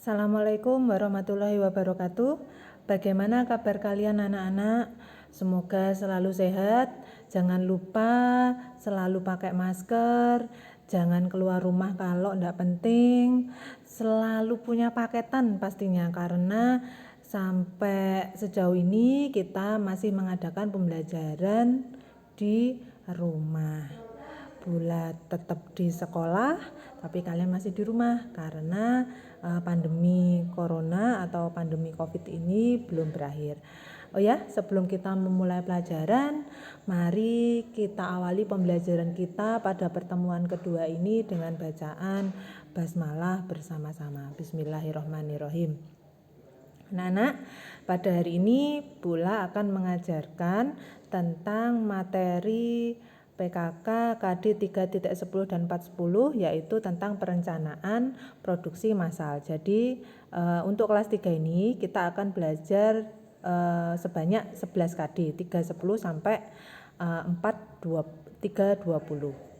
Assalamualaikum warahmatullahi wabarakatuh. Bagaimana kabar kalian anak-anak? Semoga selalu sehat. Jangan lupa selalu pakai masker. Jangan keluar rumah kalau tidak penting. Selalu punya paketan pastinya, karena sampai sejauh ini kita masih mengadakan pembelajaran di rumah. Bulat tetap di sekolah, tapi kalian masih di rumah karena pandemi corona atau pandemi COVID ini belum berakhir. Oh ya, sebelum kita memulai pelajaran, mari kita awali pembelajaran kita pada pertemuan kedua ini dengan bacaan basmalah bersama-sama. Bismillahirrahmanirrahim. Anak-anak, pada hari ini Bula akan mengajarkan tentang materi PKK KD 3.10 dan 4.10, yaitu tentang perencanaan produksi massal. Jadi untuk kelas 3 ini kita akan belajar sebanyak 11 KD 3.10 sampai 3.20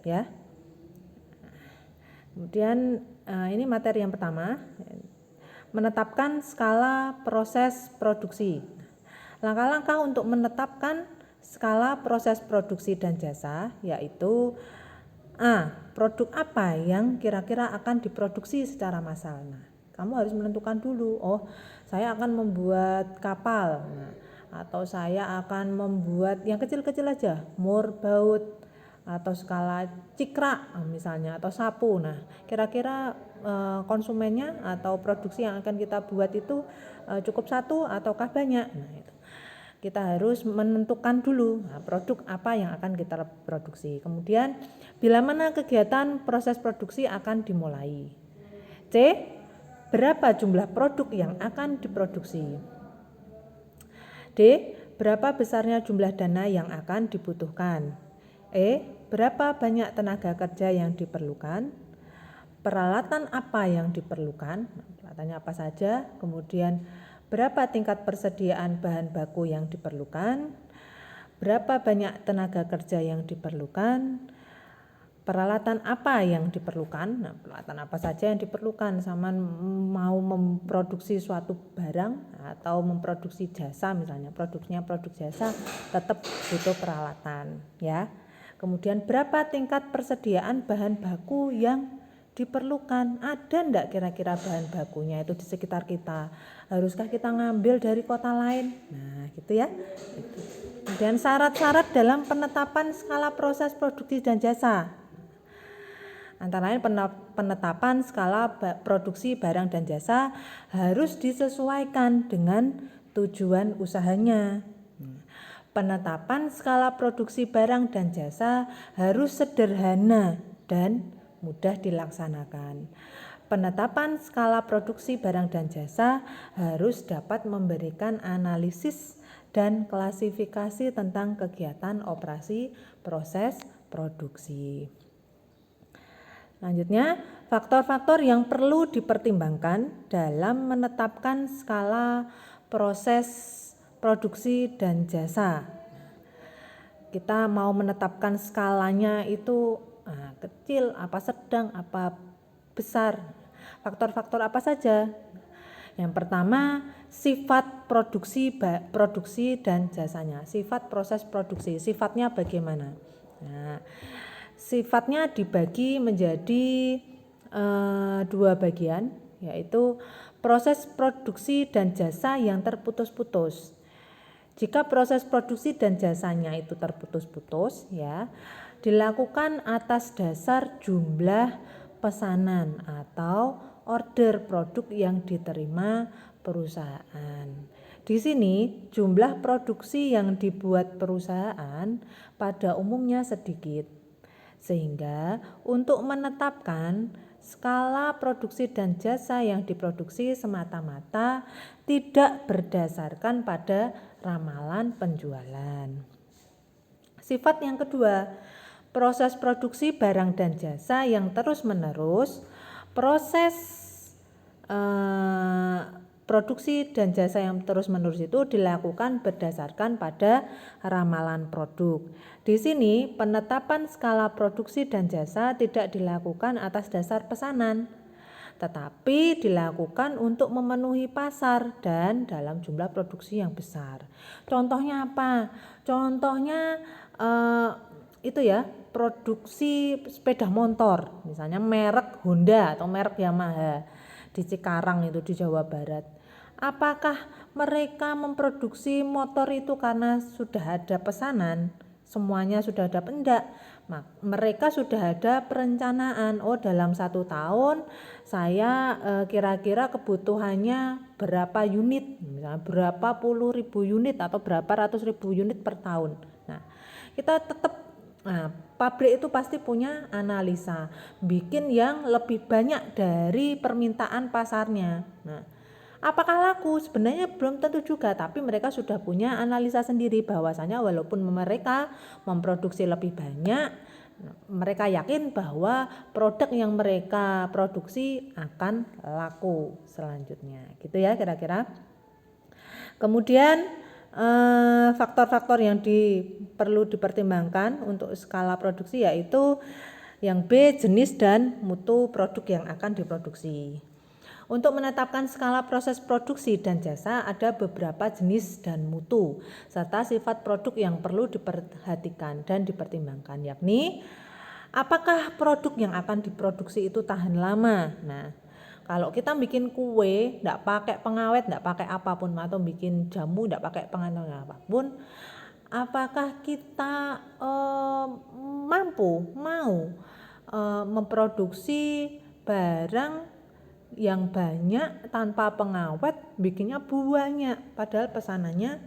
ya. Kemudian ini materi yang pertama, menetapkan skala proses produksi. Langkah-langkah untuk menetapkan skala proses produksi dan jasa, yaitu A. Produk apa yang kira-kira akan diproduksi secara massal. Nah, kamu harus menentukan dulu, oh saya akan membuat kapal, atau saya akan membuat yang kecil-kecil aja, moorboat, atau skala cikra misalnya, atau sapu. Nah, kira-kira konsumennya atau produksi yang akan kita buat itu cukup satu ataukah banyak. Nah, itu kita harus menentukan dulu produk apa yang akan kita produksi. Kemudian bila mana kegiatan proses produksi akan dimulai. C. Berapa jumlah produk yang akan diproduksi. D. Berapa besarnya jumlah dana yang akan dibutuhkan. E. Berapa banyak tenaga kerja yang diperlukan. Peralatan apa yang diperlukan, peralatannya apa saja. Kemudian berapa tingkat persediaan bahan baku yang diperlukan, berapa banyak tenaga kerja yang diperlukan, peralatan apa yang diperlukan. Nah, peralatan apa saja yang diperlukan, sama mau memproduksi suatu barang atau memproduksi jasa, misalnya produksinya produk jasa, tetap butuh peralatan ya. Kemudian berapa tingkat persediaan bahan baku yang diperlukan, ada enggak kira-kira bahan bakunya itu di sekitar kita, haruskah kita ngambil dari kota lain. Nah gitu ya. Kemudian syarat-syarat dalam penetapan skala proses produksi dan jasa, antara lain penetapan skala produksi barang dan jasa harus disesuaikan dengan tujuan usahanya. Penetapan skala produksi barang dan jasa harus sederhana dan mudah dilaksanakan. Penetapan skala produksi barang dan jasa harus dapat memberikan analisis dan klasifikasi tentang kegiatan operasi proses produksi. Selanjutnya, faktor-faktor yang perlu dipertimbangkan dalam menetapkan skala proses produksi dan jasa. Kita mau menetapkan skalanya itu kecil, apa sedang, apa besar. Faktor-faktor apa saja? Yang pertama, sifat produksi dan jasanya. Sifat proses produksi, sifatnya bagaimana? Nah, sifatnya dibagi menjadi dua bagian, yaitu proses produksi dan jasa yang terputus-putus. Jika proses produksi dan jasanya itu terputus-putus ya, dilakukan atas dasar jumlah pesanan atau order produk yang diterima perusahaan. Di sini jumlah produksi yang dibuat perusahaan pada umumnya sedikit, sehingga untuk menetapkan skala produksi dan jasa yang diproduksi semata-mata tidak berdasarkan pada ramalan penjualan. Sifat yang kedua, proses produksi barang dan jasa yang terus-menerus. Proses produksi dan jasa yang terus-menerus itu dilakukan berdasarkan pada ramalan produk. Di sini penetapan skala produksi dan jasa tidak dilakukan atas dasar pesanan, tetapi dilakukan untuk memenuhi pasar dan dalam jumlah produksi yang besar. Contohnya apa? Contohnya itu ya, produksi sepeda motor, misalnya merek Honda atau merek Yamaha di Cikarang itu di Jawa Barat. Apakah mereka memproduksi motor itu karena sudah ada pesanan? Semuanya sudah ada? Enggak. Mereka sudah ada perencanaan. Oh, dalam 1 tahun saya kira-kira kebutuhannya berapa unit, misalnya berapa puluh ribu unit atau berapa ratus ribu unit per tahun. Nah, kita tetap pabrik itu pasti punya analisa, bikin yang lebih banyak dari permintaan pasarnya. Nah, apakah laku? Sebenarnya belum tentu juga, tapi mereka sudah punya analisa sendiri bahwasanya walaupun mereka memproduksi lebih banyak, mereka yakin bahwa produk yang mereka produksi akan laku selanjutnya. Gitu ya kira-kira. Kemudian faktor-faktor yang perlu dipertimbangkan untuk skala produksi yaitu yang B, jenis dan mutu produk yang akan diproduksi. Untuk menetapkan skala proses produksi dan jasa ada beberapa jenis dan mutu serta sifat produk yang perlu diperhatikan dan dipertimbangkan, yakni apakah produk yang akan diproduksi itu tahan lama. Nah, kalau kita bikin kue enggak pakai pengawet, enggak pakai apapun, atau bikin jamu enggak pakai pengawet apapun, apakah kita mau memproduksi barang yang banyak tanpa pengawet, bikinnya banyak padahal pesanannya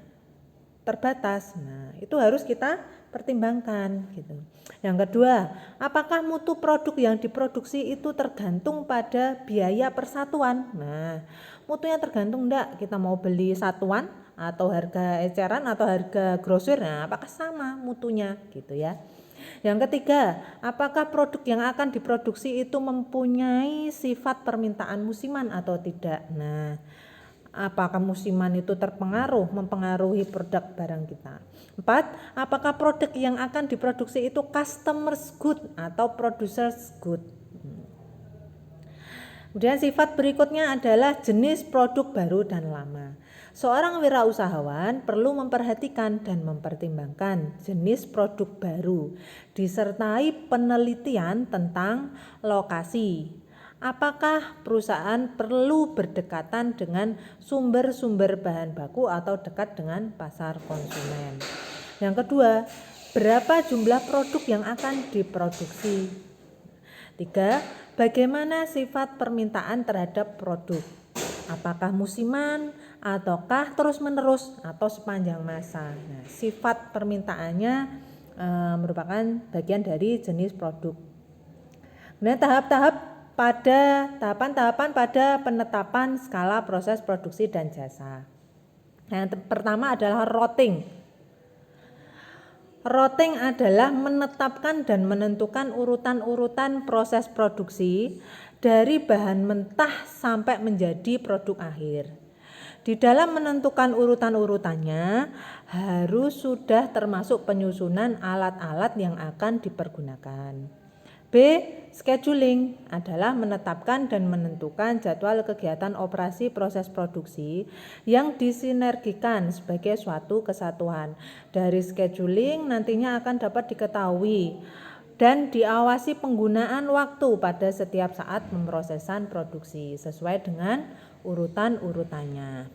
terbatas. Nah, itu harus kita pertimbangkan gitu. Yang kedua, apakah mutu produk yang diproduksi itu tergantung pada biaya persatuan? Nah, mutunya tergantung enggak, kita mau beli satuan atau harga eceran atau harga grosir, nah apakah sama mutunya gitu ya. Yang ketiga, apakah produk yang akan diproduksi itu mempunyai sifat permintaan musiman atau tidak? Nah, apakah musiman itu mempengaruhi produk barang kita? 4, apakah produk yang akan diproduksi itu customer's good atau producer's good? Kemudian sifat berikutnya adalah jenis produk baru dan lama. Seorang wirausahawan perlu memperhatikan dan mempertimbangkan jenis produk baru disertai penelitian tentang lokasi. Apakah perusahaan perlu berdekatan dengan sumber-sumber bahan baku atau dekat dengan pasar konsumen? Yang kedua, berapa jumlah produk yang akan diproduksi? 3, bagaimana sifat permintaan terhadap produk? Apakah musiman ataukah terus-menerus atau sepanjang masa? Nah, sifat permintaannya merupakan bagian dari jenis produk. Kemudian tahapan-tahapan pada penetapan skala proses produksi dan jasa. Yang pertama adalah routing. Routing adalah menetapkan dan menentukan urutan-urutan proses produksi dari bahan mentah sampai menjadi produk akhir. Di dalam menentukan urutan-urutannya harus sudah termasuk penyusunan alat-alat yang akan dipergunakan. B. Scheduling adalah menetapkan dan menentukan jadwal kegiatan operasi proses produksi yang disinergikan sebagai suatu kesatuan. Dari scheduling nantinya akan dapat diketahui dan diawasi penggunaan waktu pada setiap saat pemrosesan produksi sesuai dengan urutan-urutannya.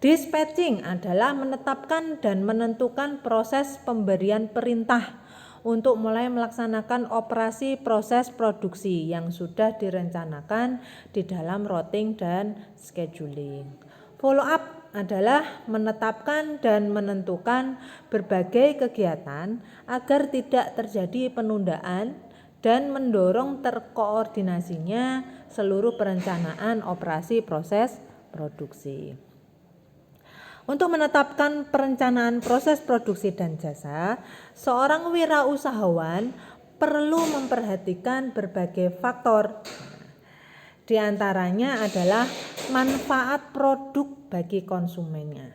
Dispatching adalah menetapkan dan menentukan proses pemberian perintah untuk mulai melaksanakan operasi proses produksi yang sudah direncanakan di dalam routing dan scheduling. Follow up adalah menetapkan dan menentukan berbagai kegiatan agar tidak terjadi penundaan dan mendorong terkoordinasinya seluruh perencanaan operasi proses produksi. Untuk menetapkan perencanaan proses produksi dan jasa, seorang wirausahawan perlu memperhatikan berbagai faktor. Di antaranya adalah manfaat produk bagi konsumennya,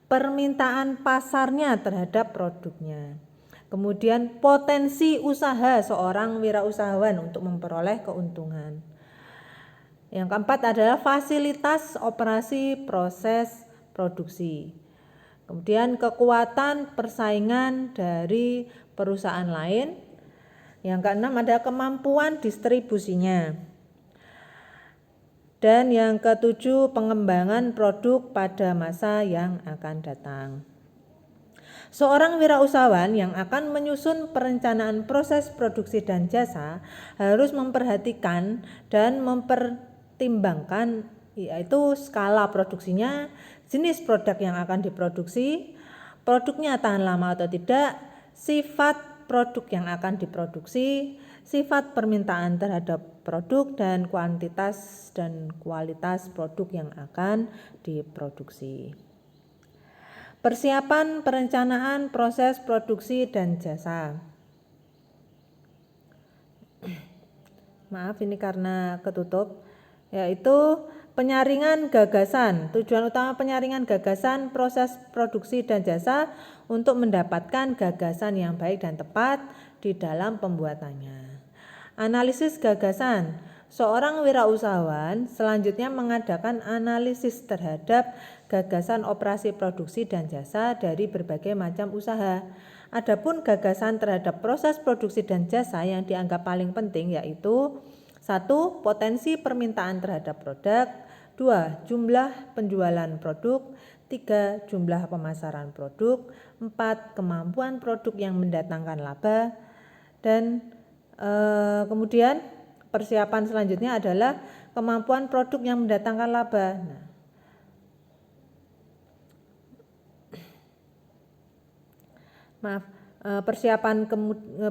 permintaan pasarnya terhadap produknya, kemudian potensi usaha seorang wirausahawan untuk memperoleh keuntungan, Yang keempat adalah fasilitas operasi proses produksi. Kemudian kekuatan persaingan dari perusahaan lain. Yang keenam ada kemampuan distribusinya. Dan yang ketujuh pengembangan produk pada masa yang akan datang. Seorang wirausahawan yang akan menyusun perencanaan proses produksi dan jasa harus memperhatikan dan mempertimbangkan yaitu skala produksinya, jenis produk yang akan diproduksi, produknya tahan lama atau tidak, sifat produk yang akan diproduksi, sifat permintaan terhadap produk, dan kuantitas dan kualitas produk yang akan diproduksi. Persiapan perencanaan proses produksi dan jasa. Maaf ini karena ketutup, yaitu penyaringan gagasan. Tujuan utama penyaringan gagasan proses produksi dan jasa untuk mendapatkan gagasan yang baik dan tepat di dalam pembuatannya. Analisis gagasan. Seorang wirausahawan selanjutnya mengadakan analisis terhadap gagasan operasi produksi dan jasa dari berbagai macam usaha. Adapun gagasan terhadap proses produksi dan jasa yang dianggap paling penting yaitu 1. Potensi permintaan terhadap produk, 2. Jumlah penjualan produk, 3. Jumlah pemasaran produk, 4. Kemampuan produk yang mendatangkan laba, dan kemudian persiapan selanjutnya adalah kemampuan produk yang mendatangkan laba.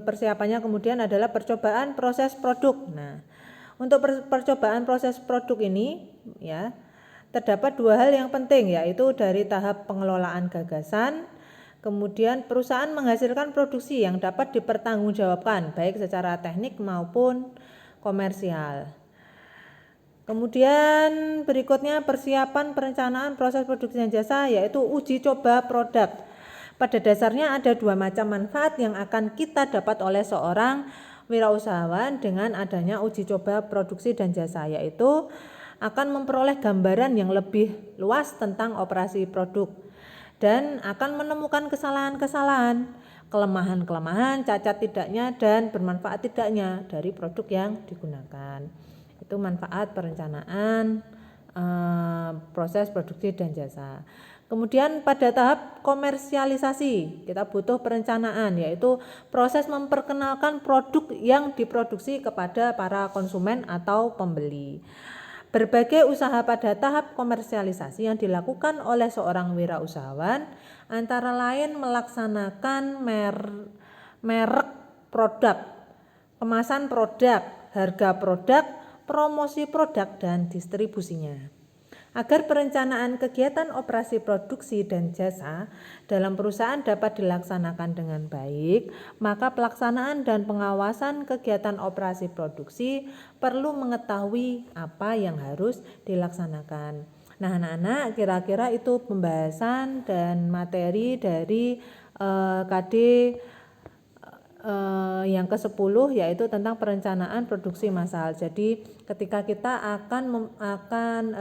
Persiapannya kemudian adalah percobaan proses produk. Nah, untuk percobaan proses produk ini ya terdapat dua hal yang penting, yaitu dari tahap pengelolaan gagasan, kemudian perusahaan menghasilkan produksi yang dapat dipertanggungjawabkan baik secara teknik maupun komersial. Kemudian berikutnya persiapan perencanaan proses produksi dan jasa, yaitu uji coba produk. Pada dasarnya ada dua macam manfaat yang akan kita dapat oleh seorang wirausahawan dengan adanya uji coba produksi dan jasa, yaitu akan memperoleh gambaran yang lebih luas tentang operasi produk dan akan menemukan kesalahan-kesalahan, kelemahan-kelemahan, cacat tidaknya, dan bermanfaat tidaknya dari produk yang digunakan. Itu manfaat perencanaan proses produksi dan jasa. Kemudian pada tahap komersialisasi kita butuh perencanaan, yaitu proses memperkenalkan produk yang diproduksi kepada para konsumen atau pembeli. Berbagai usaha pada tahap komersialisasi yang dilakukan oleh seorang wirausahawan antara lain melaksanakan merek produk, kemasan produk, harga produk, promosi produk, dan distribusinya. Agar perencanaan kegiatan operasi produksi dan jasa dalam perusahaan dapat dilaksanakan dengan baik, maka pelaksanaan dan pengawasan kegiatan operasi produksi perlu mengetahui apa yang harus dilaksanakan. Nah, anak-anak, kira-kira itu pembahasan dan materi dari KD yang ke-10, yaitu tentang perencanaan produksi massal. Jadi ketika kita akan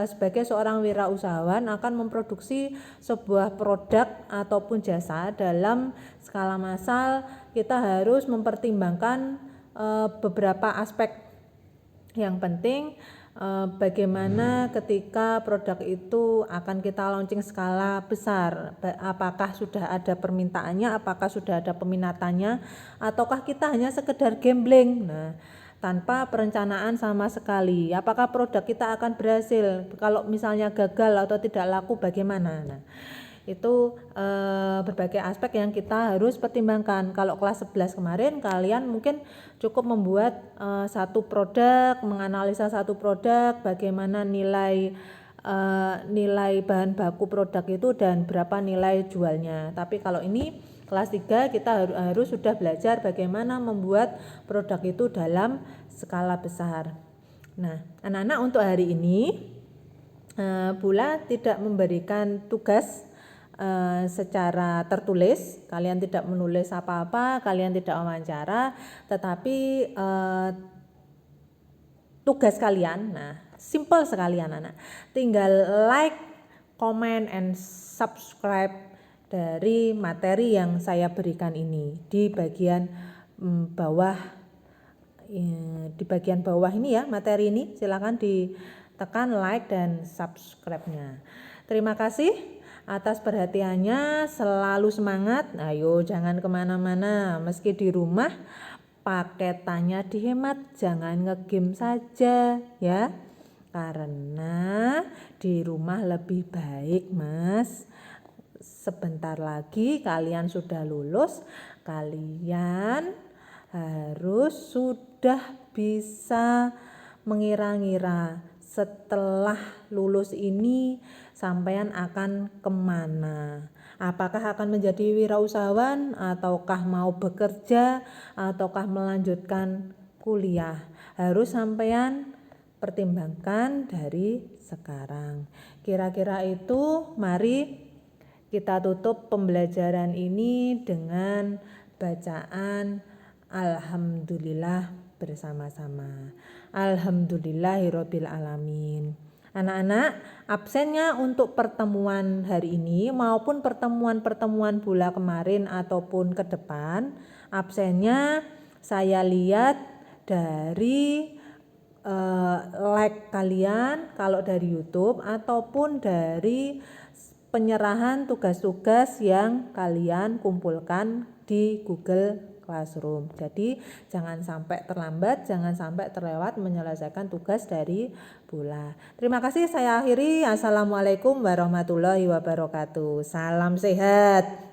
sebagai seorang wirausahawan akan memproduksi sebuah produk ataupun jasa dalam skala massal, kita harus mempertimbangkan beberapa aspek yang penting. Bagaimana ketika produk itu akan kita launching skala besar, apakah sudah ada permintaannya, apakah sudah ada peminatannya, ataukah kita hanya sekedar gambling tanpa perencanaan sama sekali. Apakah produk kita akan berhasil, kalau misalnya gagal atau tidak laku bagaimana. Itu berbagai aspek yang kita harus pertimbangkan. Kalau kelas 11 kemarin kalian mungkin cukup membuat satu produk, menganalisa satu produk, bagaimana nilai bahan baku produk itu dan berapa nilai jualnya. Tapi kalau ini kelas 3 kita harus sudah belajar bagaimana membuat produk itu dalam skala besar. Nah, anak-anak, untuk hari ini Bula tidak memberikan tugas secara tertulis, kalian tidak menulis apa-apa, kalian tidak wawancara, tetapi tugas kalian, Simple sekali anak-anak. Tinggal like, comment, and subscribe dari materi yang saya berikan ini di bagian bawah. Di bagian bawah ini ya materi ini, silakan ditekan like dan subscribe-nya. Terima kasih atas perhatiannya, selalu semangat. Ayo jangan kemana-mana, meski di rumah paketannya dihemat, jangan ngegame saja ya, karena di rumah lebih baik mas. Sebentar lagi kalian sudah lulus, kalian harus sudah bisa mengira-ngira setelah lulus ini sampean akan kemana. Apakah akan menjadi wirausahawan, ataukah mau bekerja, ataukah melanjutkan kuliah. Harus sampean pertimbangkan dari sekarang. Kira-kira itu, mari kita tutup pembelajaran ini dengan bacaan Alhamdulillah bersama-sama. Alhamdulillahirabbil alamin. Anak-anak, absennya untuk pertemuan hari ini maupun pertemuan-pertemuan bulan kemarin ataupun ke depan, absennya saya lihat dari like kalian kalau dari YouTube ataupun dari penyerahan tugas-tugas yang kalian kumpulkan di Google Classroom. Jadi jangan sampai terlambat, jangan sampai terlewat menyelesaikan tugas dari Bula. Terima kasih, saya akhiri. Assalamualaikum warahmatullahi wabarakatuh. Salam sehat.